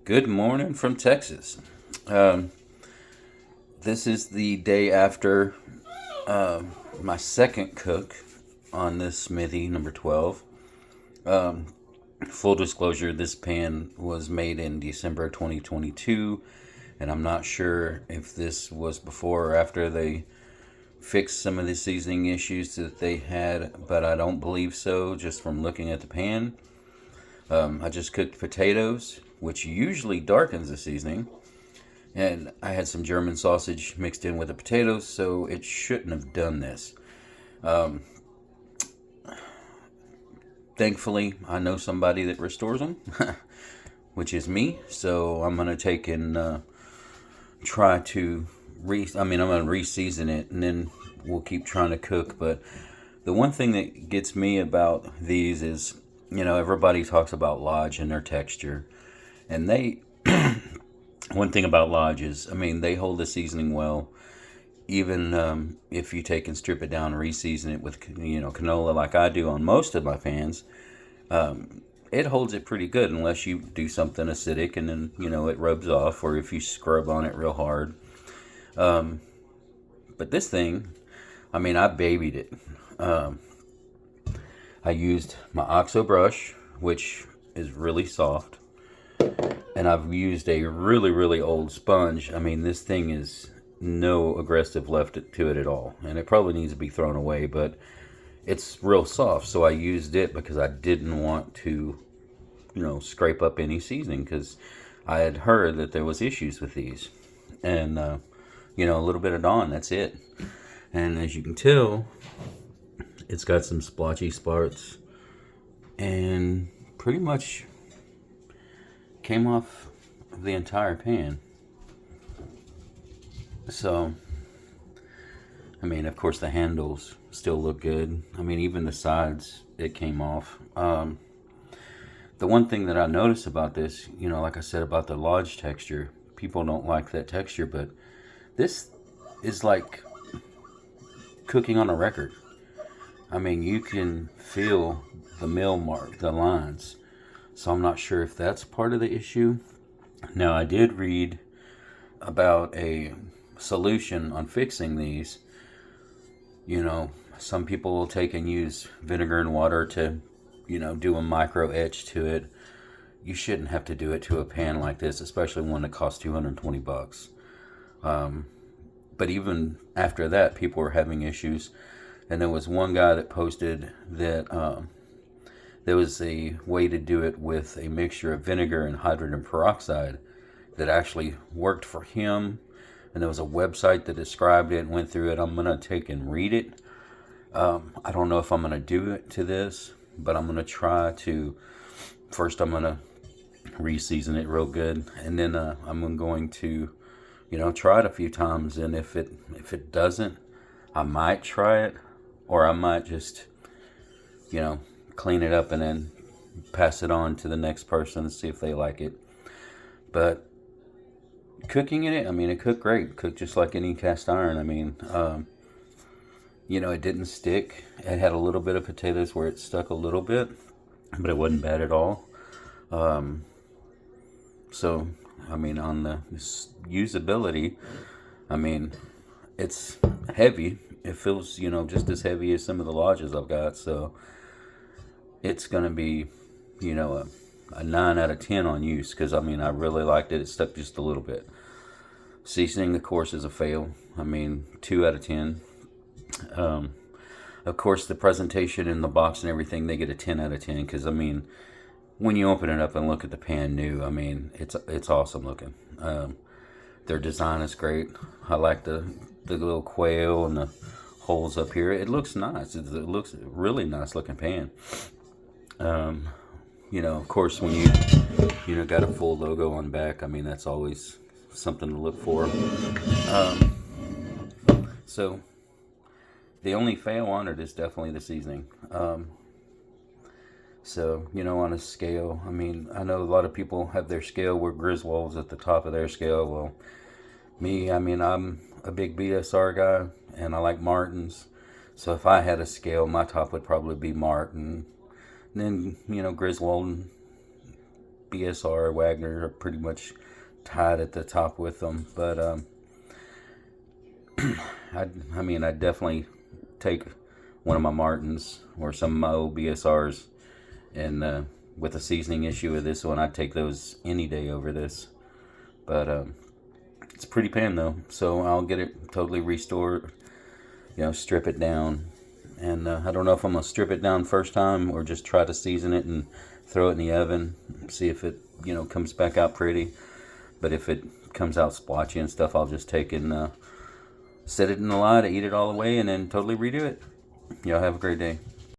Good morning from Texas. Um, this is the day after my second cook on this Smithy number 12. Um, Full disclosure, this pan was made in December 2022, and I'm not sure if this was before or after they fixed some of the seasoning issues that they had, but I don't believe so just from looking at the pan. I just cooked potatoes, which usually darkens the seasoning. And I had some German sausage mixed in with the potatoes, so it shouldn't have done this. Um, Thankfully, I know somebody that restores them, which is me. So I'm gonna take and try to I'm gonna reseason it, and then we'll keep trying to cook. But the one thing that gets me about these is, everybody talks about lodge and their texture, and they one thing about lodge is, they hold the seasoning well. Even if you take and strip it down and reseason it with canola like I do on most of my pans, it holds it pretty good unless you do something acidic and then it rubs off, or if you scrub on it real hard. But this thing, I babied it. I used my OXO brush, which is really soft, and I've used a really, really old sponge. This thing is no aggressive left to it at all, and it probably needs to be thrown away, but it's real soft, so I used it because I didn't want to, scrape up any seasoning, because I had heard that there was issues with these. And, a little bit of Dawn, that's it. And as you can tell, it's got some splotchy spots, and pretty much came off the entire pan. So, of course, the handles still look good. Even the sides, it came off. The one thing that I notice about this, like I said about the lodge texture, people don't like that texture, but this is like cooking on a record. You can feel the mill mark, the lines. So I'm not sure if that's part of the issue. Now, I did read about a solution on fixing these. Some people will take and use vinegar and water to, do a micro etch to it. You shouldn't have to do it to a pan like this, especially one that costs $220. But even after that, people were having issues. And there was one guy that posted that there was a way to do it with a mixture of vinegar and hydrogen peroxide that actually worked for him. And there was a website that described it and went through it. I'm going to take and read it. I don't know if I'm going to do it to this, but I'm going to try to. First, I'm going to reseason it real good, and then I'm going to, try it a few times. And if it doesn't, I might try it, or I might just, clean it up and then pass it on to the next person and see if they like it. But cooking in it, it cooked great. It cooked just like any cast iron. It didn't stick. It had a little bit of potatoes where it stuck a little bit, but it wasn't bad at all. So, on the usability, it's heavy. It feels, just as heavy as some of the lodges I've got. So, it's going to be, a 9 out of 10 on use, because, I really liked it. It stuck just a little bit. Seasoning, of course, is a fail. 2 out of 10. Of course, the presentation in the box and everything, they get a 10 out of 10, because, when you open it up and look at the pan new, it's awesome looking. Their design is great. I like the little quail and the holes up here. It looks nice. It looks a really nice looking pan. Of course, when you got a full logo on back, that's always something to look for. So the only fail on it is definitely the seasoning. So, on a scale, I know a lot of people have their scale where Griswold's at the top of their scale. Well, me, I'm a big BSR guy, and I like Martin's. So if I had a scale, my top would probably be Martin. And then, Griswold BSR, Wagner are pretty much tied at the top with them. But I mean, I'd definitely take one of my Martins or some of my old BSRs, and with a seasoning issue with this one, I'd take those any day over this. But it's a pretty pan though, so I'll get it totally restored, strip it down. And I don't know if I'm going to strip it down first time or just try to season it and throw it in the oven, see if it, comes back out pretty. But if it comes out splotchy and stuff, I'll just take it and set it in the light, eat it all the way, and then totally redo it. Y'all have a great day.